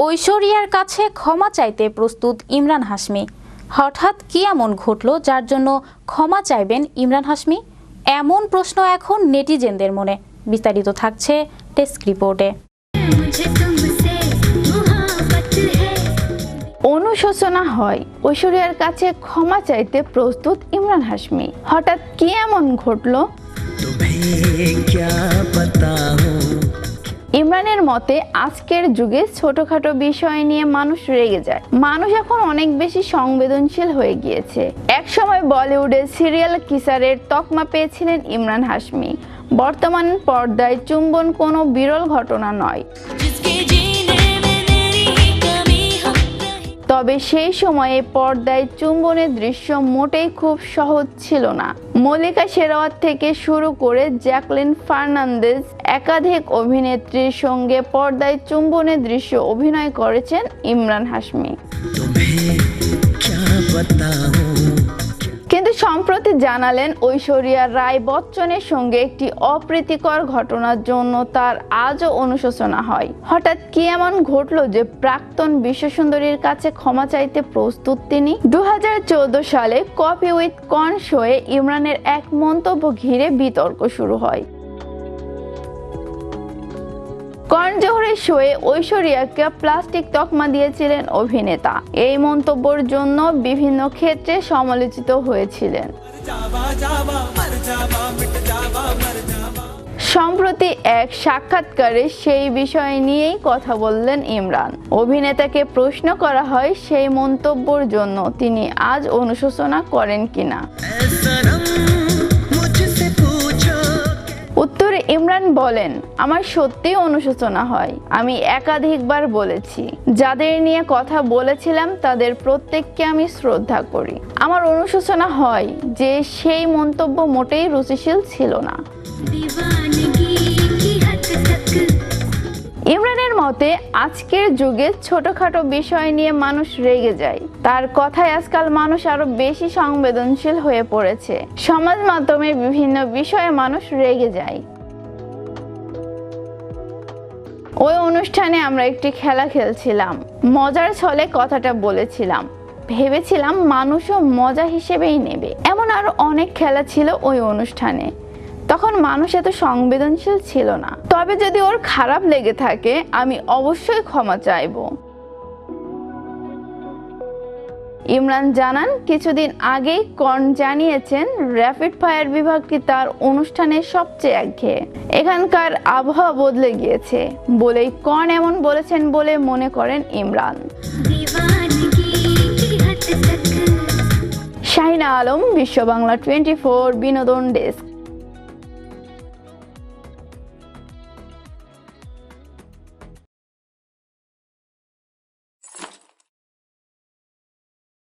ঐশ্বরিয়ার কাছে ক্ষমা চাইতে প্রস্তুত ইমরান হাশমি। হঠাৎ কি এমন ঘটল যার জন্য ক্ষমা চাইবেন ইমরান হাশমি? এমন প্রশ্ন এখন নেটিজেনদের মনে। বিস্তারিত থাকছে ডেস্ক রিপোর্টে। অনুশোচনা হয়, ঐশ্বরিয়ার কাছে ক্ষমা চাইতে প্রস্তুত ইমরান হাশমি। হঠাৎ কি এমন ঘটল? ইমরানের মতে আজকের যুগে ছোটখাটো বিষয় নিয়ে মানুষ রেগে যায়। মানুষ এখন অনেক বেশি সংবেদনশীল হয়ে গিয়েছে। একসময় বলিউডের সিরিয়াল কিসারের তকমা পেয়েছিলেন ইমরান হাশমি। বর্তমান পর্দায় চুম্বন কোনো বিরল ঘটনা নয়। তবে সেই সময়ে পর্দায় চুম্বনের দৃশ্য মোটেই খুব সহজ ছিল না। মল্লিকা শেরওয়াত থেকে শুরু করে জ্যাকলিন ফার্নান্দেজ একাধিক অভিনেত্রীর সঙ্গে পর্দায় চুম্বনের দৃশ্য অভিনয় করেছেন ইমরান হাশমি। কিন্তু সম্প্রতি জানালেন ঐশ্বরিয়া রায় বচ্চনের সঙ্গে একটি অপ্রীতিকর ঘটনার জন্য তার আজও অনুশোচনা হয়। হঠাৎ কি এমন ঘটলো যে প্রাক্তন বিশ্বসুন্দরীর কাছে ক্ষমা চাইতে প্রস্তুত তিনি? 2014 সালে কফি উইথ কর্ণ শোয়ে ইমরানের এক মন্তব্য ঘিরে বিতর্ক শুরু হয়। কর্ণ জোহরের শোয়ে ঐশ্বরিয়াকে প্লাস্টিক তকমা দিয়েছিলেন অভিনেতা। এই মন্তব্যের জন্য বিভিন্ন ক্ষেত্রে সমালোচিত হয়েছিলেন। সম্প্রতি এক সাক্ষাৎকারে সেই বিষয় নিয়েই কথা বললেন ইমরান। অভিনেতাকে প্রশ্ন করা হয় সেই মন্তব্যের জন্য তিনি আজ অনুশোচনা করেন কিনা। উত্তরে ইমরান বলেন, আমার সত্যিই অনুশোচনা হয়। আমি একাধিকবার বলেছি, যাদের নিয়ে কথা বলেছিলাম তাদের প্রত্যেককে আমি শ্রদ্ধা করি। আমার অনুশোচনা হয় যে সেই মন্তব্য মোটেই রুচিশীল ছিল না। ইমরানের মতে আজকের যুগে ছোটখাটো বিষয় নিয়ে মানুষ রেগে যায়। তার কথায় আজকাল মানুষ আরো বেশি সংবেদনশীল হয়ে পড়েছে। সমাজ মাধ্যমে বিভিন্ন বিষয়ে মানুষ রেগে যায়। ওই অনুষ্ঠানে আমরা একটি খেলা খেলছিলাম, মজার ছলে কথাটা বলেছিলাম, ভেবেছিলাম মানুষও মজা হিসেবেই নেবে। এমন আরো অনেক খেলা ছিল ওই অনুষ্ঠানে। তখন মানুষ এত সংবেদনশীল ছিল না। তবে যদি ওর খারাপ লেগে থাকে আমি অবশ্যই ক্ষমা চাইব। ইমরান জানান, কিছুদিন আগেই কর্ণ জানিয়েছেন র্যাপিড ফায়ার বিভাগটি তার অনুষ্ঠানের সবচেয়ে একঘেয়ে। এখানকার আবহাওয়া বদলে গিয়েছে বলেই কর্ণ এমন বলেছেন বলে মনে করেন ইমরান। শাহিনা আলম, বিশ্ব বাংলা 24 বিনোদন ডেস্ক।